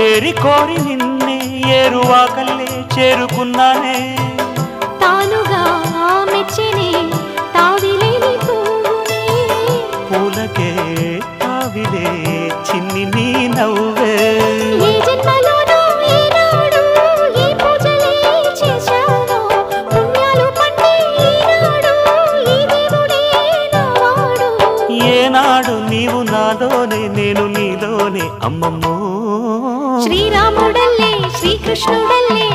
ఏరి కోరి నిన్నే ఏరువాకల్లే చేరుకున్నానే తానుగా మెచ్చనే తావిలేని పువ్వునే పూలకే తావిలే చిన్ని నీ నవ్వే ఏ జన్మలోనో ఏనాడు ఏ పూజలే చేశానో పుణ్యాలు పండే ఈనాడు ఈ దేవుడే నావాడు ఏనాడు నీవు నాలోనే నేను నీలోనే అమ్మమ్మో శ్రీరాముడల్లే శ్రీకృష్ణుడల్లే